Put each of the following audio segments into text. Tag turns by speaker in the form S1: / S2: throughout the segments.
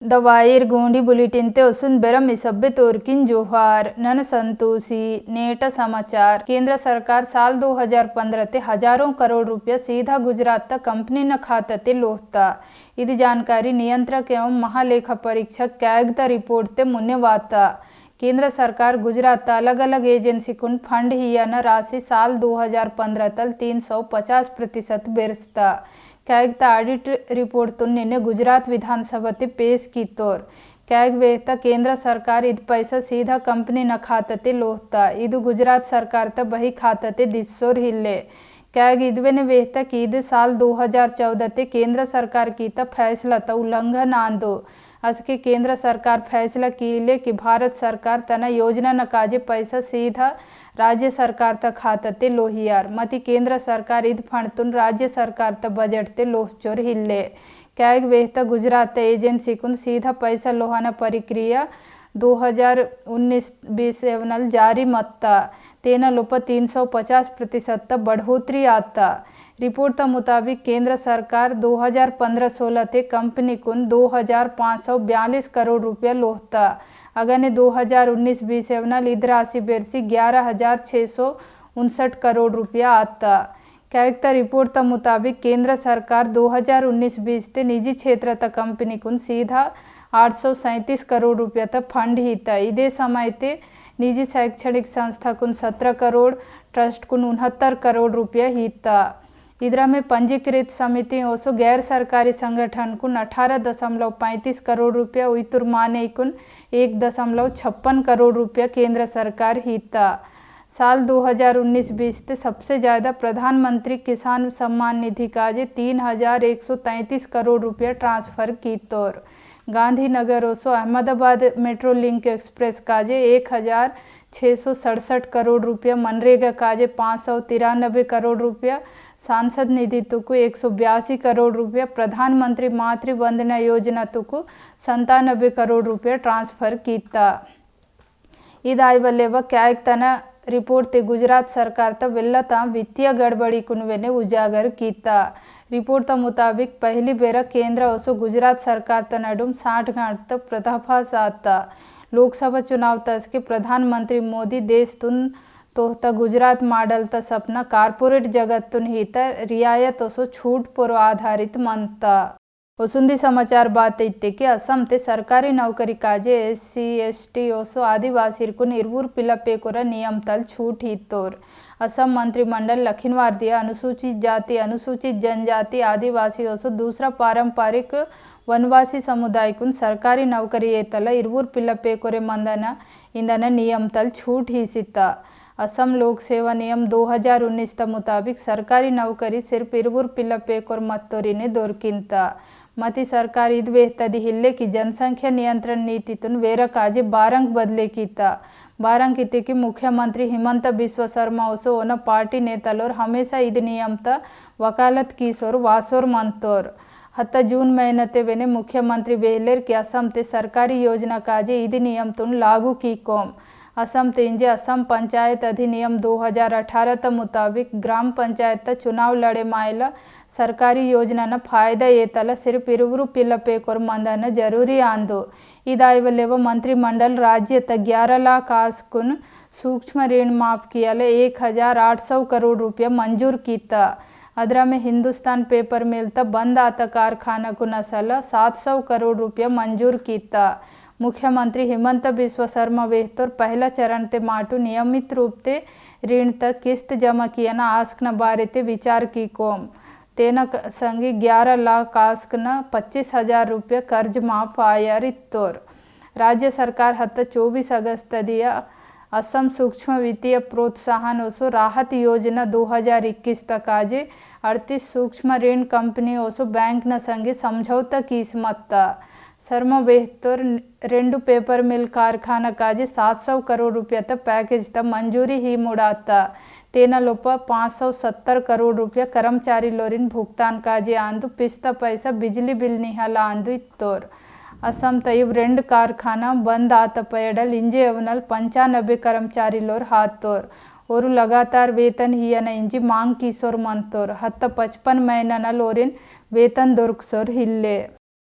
S1: दवायर Gondi bulletin ते वसुन बेरम इसब्बे तोरकिन जोहार none Santoshi net समाचार। केंद्र सरकार साल 2015 ते हजारों करोड़ रुपया सीधा गुजरात तक कंपनी न खाते ते लोहता। इदी जानकारी नियंत्रक एवं महालेखा परीक्षक कैगता रिपोर्ट ते मुन्ने वाता। केंद्र सरकार गुजरात अलग अलग एजेंसी कुन फंड हिया न राशि साल 2015 तल 350% बेरस्ता। कैगता आडिट रिपोर्ट तुन निन्ने गुजरात विधानसभा ते पेश की तोर कैग वेहता केंद्र सरकार इद पैसा सीधा कंपनी न खाते ते लोहता। इदु गुजरात सरकार त बही खाते ते दिस्सोर हिल्ले। कैग इदवेने वेहता कि इद साल 2014 ते केंद्र सरकार की त फैसला त उल्लंघन आंदो। असके केंद्र सरकार फैसला कीले कि भारत सरकार तना योजना न काजे पैसा सीधा राज्य सरकार त खाते ते लोहियार मती केंद्र सरकार इद फंड तुन राज्य सरकार त बजट ते लोहचोर हिल्ले। कैग वेहता गुजरात एजेंसी कुन सीधा पैसा लोहाना प्रक्रिया 2019-20 एवनल जारी मत्ता तेना लोप 350% बढ़ोतरी आता। रिपोर्ट त मुताबिक केंद्र सरकार 2015-16 ते कंपनी कुन 2542 करोड़ रुपया लोहता। अगने 2019-20 एवनल इद राशि बेरसी 11,659 करोड़ रुपया आता। कैगता रिपोर्ट त मुताबिक केंद्र सरकार 2019-20 ते निजी क्षेत्र त कंपनी कुन सीधा 837 करोड़ रुपया त फंड हिता। इदे समय ते निजी शैक्षणिक संस्था कुन 17 करोड़ ट्रस्ट कुन 69 करोड़ रुपया हिता। इधर में पंजीकृत समिति ओसो गैर सरकारी संगठन कुन 18.35 करोड़ रुपया उइतुर माने कुन 1.56 करोड़ रुपया केंद्र सरकार हिता। साल 2019-20 ते सबसे ज़्यादा प्रधानमंत्री किसान सम्मान निधि काजे 3,133 करोड़ रुपया ट्रांसफ़र की तोर। गांधीनगर ओसो अहमदाबाद मेट्रो लिंक एक्सप्रेस काजे 1,667 करोड़ रुपया, मनरेगा काजे 593 करोड़ रुपया, सांसद निधि तुकु 182 करोड़ रुपया, प्रधानमंत्री मातृ वंदना योजना तुकु 97 करोड़ रुपया ट्रांसफ़र कीता। इदायवलेव कैग तना रिपोर्ट ते गुजरात सरकार त वेल्लता वित्तीय गड़बड़ी कुनवेने उजागर कीता। रिपोर्ट त मुताबिक पहली बेरा केंद्र ओसो गुजरात सरकार त नडुम 60 गांठ तक पर्दाफाश आता। लोकसभा चुनाव तस के प्रधानमंत्री मोदी देश तुन तोहता गुजरात मॉडल त सपना कॉर्पोरेट जगत तुन हिता रियायत ओसो छूट पर आधारित मनता। वसुंधी समाचार बात इत्ते कि असम ते सरकारी नौकरी काजे SC/ST ओसो आदिवासी को निर्वूर पिलपेकोरा नियम तल छूट ही तोर। असम मंत्रिमंडल लखीनवार दिया अनुसूचित जाति अनुसूचित जनजाति आदिवासी ओसो दूसरा पारंपरिक वनवासी समुदाय कुन सरकारी नौकरी तल इरुवूर पिलपेकोरे मंदना इंदना नियम तल छूट ही सिता। असम लोक सेवा नियम 2019 त मुताबिक सरकारी नौकरी सिर्फ इरुवूर पिलपेकोर मत्तोरिने दोरकिंता। मती सरकार इद वेहतदी हिल्ले की जनसंख्या नियंत्रण नीति तुन वेरा काजे बारंग बदले कीता। बारंग इते की मुख्यमंत्री हिमंत बिस्वा शर्मा ओसो ओना पार्टी नेतालोर हमेशा इद नियम त वकालत कीसोर वासोर मंतोर। हत्ता जून महीनते वेने मुख्यमंत्री वेहलेर की असम ते सरकारी योजना काजे इद नियम तुन लागू की कोम। असम तेंजे असम पंचायत अधिनियम 2018 त मुताबिक ग्राम पंचायत त चुनाव लड़े मायला सरकारी योजना न फायदा ये तला सिर्फ इरुवुरु पिलपेकोर मंदन जरूरी आंदो। इदायवलेव मंत्रिमंडल राज्य त 11 लाख आस्कुन सूक्ष्म ऋण माफ कियाले 1,800 करोड़ रुपया मंजूर कीता। अदरा में हिंदुस्तान पेपर मिल त बंद आता कारखाना को नसल 700 करोड़ रुपया मंजूर कीता। मुख्यमंत्री हिमंत बिस्वा शर्मा वेहतोर पहला चरण ते माटू नियमित रूप ते ऋण तक किस्त जमा किया न आस्क न बारे ते विचार की कोम। तेना संगी 11 लाख आस्क न 25,000 रुपया कर्ज माफ आयर इत्तोर। राज्य सरकार हत्ता 24 अगस्त दिया असम सूक्ष्म वित्तीय प्रोत्साहन ओसो राहत योजना 2021 तक आजे 38 सूक्ष्म ऋण कंपनी ओसो बैंक न संगे समझौता कीस्मत्ता। शर्मा वेहतोर 2 पेपर मिल कारखाना काजे 700 करोड़ रुपया त पैकेज त मंजूरी ही मुड़ाता। तेना लोप 570 करोड़ रुपया कर्मचारी लोरिन भुगतान काजे आंदू पिस्ता पैसा बिजली बिल निहल आंदू इत्तोर। असम तयुब 2 कारखाना बंद आत पयडल इंजे एवनल 95 कर्मचारी लोर हातोर और लगातार वेतन हियन इंजी मांग कीसोर मंतोर हत्ता 55 महीना लोरिन वेतन दोरकसोर हिल्ले।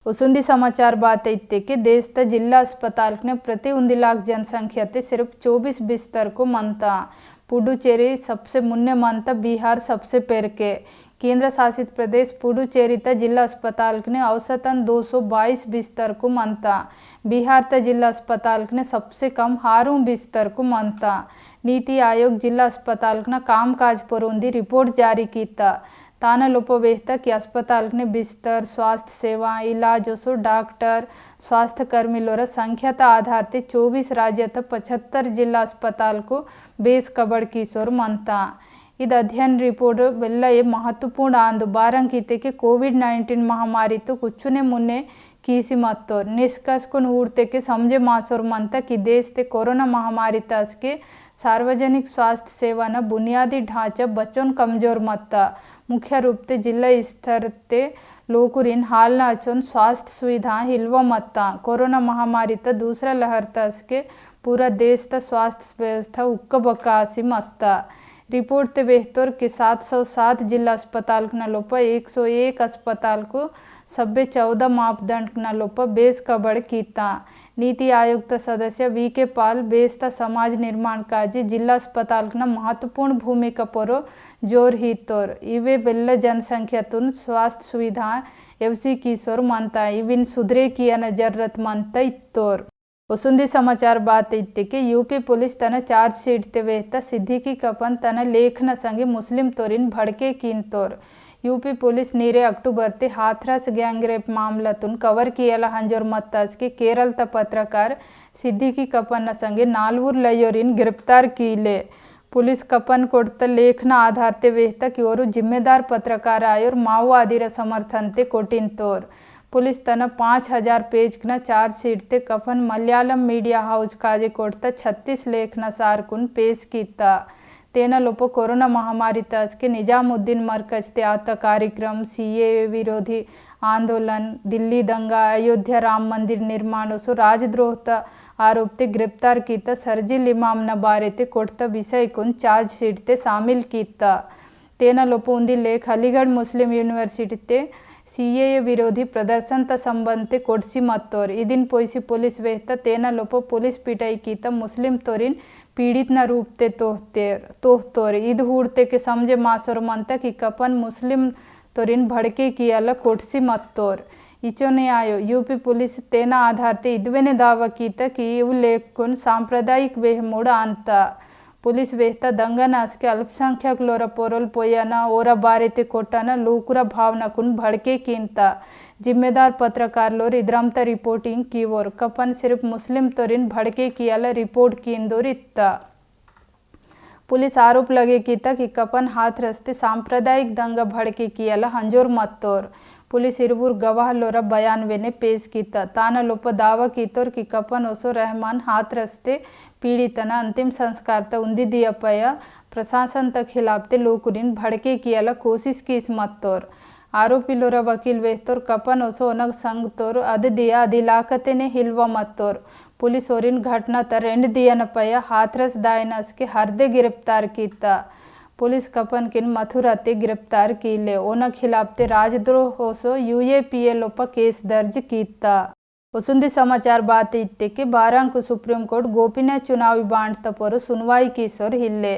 S1: उसूंदी समाचार बात इत्ते कि देश ता जिला अस्पताल ने प्रति 1 लाख जनसंख्या ते सिर्फ 24 बिस्तर को मनता। पुडुचेरी सबसे मुन्ने मनता, बिहार सबसे पेर के। केंद्र शासित प्रदेश पुडुचेरी ता जिला अस्पताल ने औसतन 222 बिस्तर को मनता। बिहार ता जिला अस्पताल ने सबसे कम 6 बिस्तर को मनता। नीति आयोग जिला अस्पताल ना कामकाज पर उंदी रिपोर्ट जारी कीता। ताना लोपवेहता कि अस्पताल ने बिस्तर, स्वास्थ्य सेवा, इलाज ओसो डॉक्टर, स्वास्थ्य कर्मी लोरा संख्या आधार ते 24 राज्य 75 जिला अस्पताल को बेस कबड़ कीसोर मनता। ಇದು ಅಧ್ಯಯನ ರಿಪೋರ್ಟ್ ಬೆಲ್ಲ ಮಹತ್ವಪೂರ್ಣ ಅಂದು ಬಾರಂಕಿತೆ कि कोविड-19 महामारी तो कुछ ने मुन्ने कीसी मत्तो निष्कर्ष को हूरते के समझे मासोर मनता कि देश ते कोरोना महामारी तस के सार्वजनिक स्वास्थ्य सेवा न बुनियादी ढांचा बच्चों कमजोर मत्ता। मुख्य रूप से जिला स्तर ते लोकुरिन हाल न अचोन स्वास्थ्य सुविधा हिलवा मत्ता। कोरोना महामारी त दूसरा लहर तस के पूरा देश त स्वास्थ्य व्यवस्था उक्का बकासी मत्ता। रिपोर्ट ते बेहतर के 707 जिला अस्पताल न लोपा 101 अस्पताल को सभ्य 14 मापदंड न लोपा बेस कबड़ कीता। नीति आयोग ता सदस्य वी.के. पाल बेस्ता समाज निर्माण काजी जिला अस्पताल न महत्वपूर्ण भूमिका परो जोर ही तोर इवे बेल्ला जनसंख्या तुन स्वास्थ्य सुविधा एवसी कीसोर मनता इविन सुधरे किया न जरूरत मनता इत्तोर। वसुंदी समाचार बात इत्ते कि यूपी पुलिस तन चार्ज शीट ते वेहता सिद्दीकी कपन तन लेखन संगे मुस्लिम तोरिन भड़के कीनतोर। यूपी पुलिस नीरे अक्टूबर ते हाथरस गैंगरेप मामला तुन कवर किया हंजोर मत्ताज के केरल त पत्रकार सिद्दीकी कपन संगे 4 लयोरिन गिरफ्तार कीले। पुलिस कपन कोड़ता लेखन आधार ते वेहता कि और जिम्मेदार पत्रकार आयोर माओवादी समर्थन ते कोटिन तोर। पुलिस तन 5000 पेज न चार्ज शीट ते कफन मलयालम मीडिया हाउस काजे कोड़ता 36 लेखन सारकुन पेश कीता। तेना लोपो कोरोना महामारी तस के निजामुद्दीन मरकज ते आता कार्यक्रम, सीएए विरोधी आंदोलन, दिल्ली दंगा, अयोध्या राम मंदिर निर्माण सो राजद्रोह आरोप ते गिरफ्तार कीता सरजिल इमाम न बारे ते कोड़ता विषय कुन चार्ज शीट ते शामिल कीता। तेना लोपो उंदी लेख अलीगढ़ मुस्लिम यूनिवर्सिटी ते सीएए विरोधी प्रदर्शन त संबंध ते कोड्सी मत्तोर इदिन पोइसी पुलिस वेहता तेना लोपो पुलिस पिटाई कीता मुस्लिम तोरिन पीड़ित न रूप ते तोहतोर इद हूड़ते के समझे मासोर मनता कि कपन मुस्लिम तोरिन भड़के कियाला कोड्सी मत्तोर इचो ने आयो। यूपी पुलिस तेना आधार ते इदवेने दावा कीता कि इव लेख कुन सांप्रदायिक वेहमूड आंता। पुलिस वेहता दंगा नास के अल्पसंख्यक लोरा पोरोल पोयाना ओरा बारे ते कोटाना लोकुरा भावना कुन भड़के कीनता। जिम्मेदार पत्रकार लोर इद्रमता रिपोर्टिंग कीवोर कपन सिर्फ मुस्लिम तोरिन भड़के कियाला रिपोर्ट कींदोर इत्ता। पुलिस आरोप लगे कीता कि कपन हाथ रस्ते सांप्रदायिक दंगा भड़के कियाला हंजोर मत्तोर। पुलिस इरुवुर गवाह लोरा बयान वेने पेश कीता। ताना लोप दावा कीतोर कि कपन ओसो रहमान हाथ रस्ते पीड़ितन अंतिम संस्कार त उंदी दिया पया प्रशासन त खिलाफ ते लोकुरिन भड़के कियाला कोशिश कीस मत्तोर। आरोपी लोरा वकील वेहतोर कपन ओसो ओनग संग तोर अद दिया अधिलाकते ने हिलवा मत्तोर। पुलिस ओरिन घटना त रेंड दिया न पया हाथरस दायनस के हरदे गिरफ्तार कीता। पुलिस कपन किन मथुरा ते गिरफ्तार कीले ओना खिलाफ ते राजद्रोह ओसो यूएपीए लोप केस दर्ज कीता। वसुंदी समाचार बात इत्ते कि 12 को सुप्रीम कोर्ट गोपनीय चुनावी बांड तपोर सुनवाई कीसोर हिल्ले।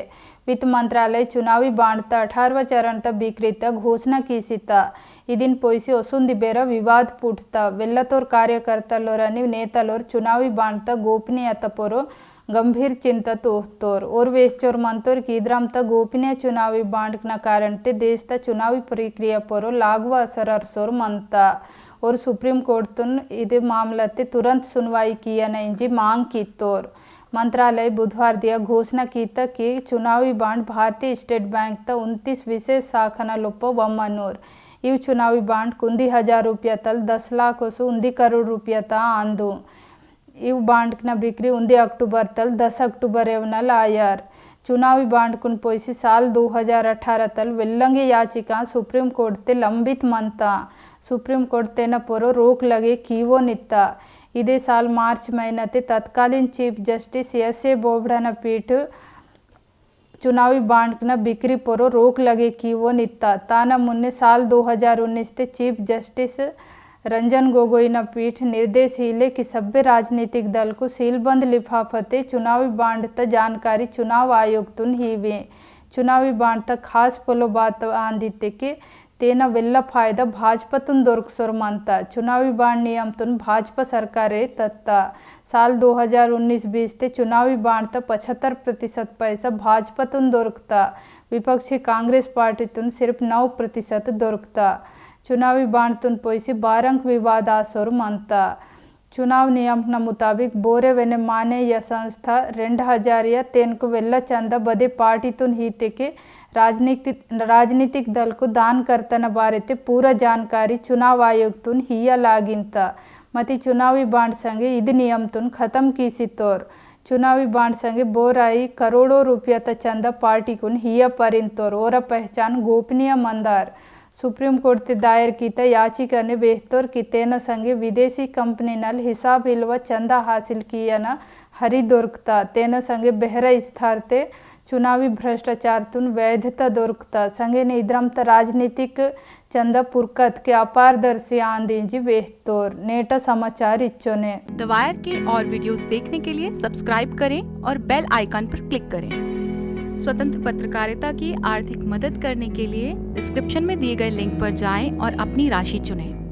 S1: वित्त मंत्रालय चुनावी बांड 18वां चरण त बिक्रीता घोषणा कीसिता। इदिन पोइसी वसुंदी बेरा विवाद पुटता वेल्लतोर कार्यकर्ता लोरनी नेतालोर चुनावी बांड त गोपनीय तपोरो गंभीर चिंता तोहतोर और वेश्चोर मंतोर की इद्रम त गोपनीय चुनावी बांड न कारण ते देश त चुनावी प्रक्रिया परो लागवा असर अरसोर मनता और सुप्रीम कोर्ट तुन इदे मामला ते तुरंत सुनवाई किया नहीं जी मांग की तोर। मंत्रालय बुधवार दिया घोषणा की कि चुनावी बांड भारतीय स्टेट बैंक त 29 विशेष शाखा लोप वम्मनोर इव चुनावी बांड कुंदी 1000 रुपया तल 10 लाख 1 करोड़ रुपया ता आंदो इव बांड न बिक्री 1 अक्टूबर तल 10 अक्टूबर एवनल आयर। चुनावी बांड कुन पोइसी साल 2018 तल वेल्लंगे याचिका सुप्रीम कोर्ट ते लंबित मनता। सुप्रीम कोर्ट तेना पोरो रोक लगे कीवो नित्ता। इदे साल मार्च महीना ते तत्कालीन चीफ जस्टिस एस.ए. बोबड़न पीठ चुनावी बांड न बिक्री पोरो रोक लगे कीवो नित्ता। ताना मुन्ने साल 2019 ते चीफ जस्टिस ರಂಜನ್ ಗೊಗೊಯ್ನ ಪೀಠ निर्देश हिले कि सभ्य राजनीतिक दल को सीलबंद लिफाफते चुनावी बांड त जानकारी चुनाव आयोग तुन हीवे चुनावी बांड त खास पोलो बात आंदिते के तेना वेल्ला फायदा भाजपतुन दोरकसोर मानता चुनावी बांड नियम तुन भाजपा सरकारे तत्ता साल 2019-20 ते चुनावी बांड त 75% पैसा भाजपतुन दोरकता विपक्षी कांग्रेस पार्टी तुन सिर्फ 9% दोरकता चुनावी बांड तुन पैसे 12 अंक विवाद आसोर मानता चुनाव नियम न मुताबिक बोरे वेने माने या संस्था 2000 या तेन को वेल्ला चंदा बदे पार्टी तुन हीते के राजनीतिक दल को दान करतन बारे पूरा जानकारी चुनाव आयोग तुन हिया लागिंता मती चुनावी बांड संगे इद नियम तुन खत्म कीसी तोर चुनावी बांड संगे बोराई करोड़ों रुपया त चंदा पार्टी कुन हिया परिंतोर और पहचान गोपनीय मंदार सुप्रीम कोर्ट ते दायर कीता याचिका ने बेहतर की तेन संगे विदेशी कंपनी नल हिसाब इल्वा चंदा हासिल किया न हरी दोरकता तेन संगे बेहरा स्थारते चुनावी भ्रष्टाचार तुन वैधता दोरकता संगे ने इद्रमत राजनीतिक चंदा पुरकत के अपारदर्शी आंदीजी बेहतर नेट समाचार इच्चोने।
S2: द वायर के और वीडियोस देखने के लिए सब्सक्राइब करें और बेल आइकन पर क्लिक करें। स्वतंत्र पत्रकारिता की आर्थिक मदद करने के लिए डिस्क्रिप्शन में दिए गए लिंक पर जाएं और अपनी राशि चुनें।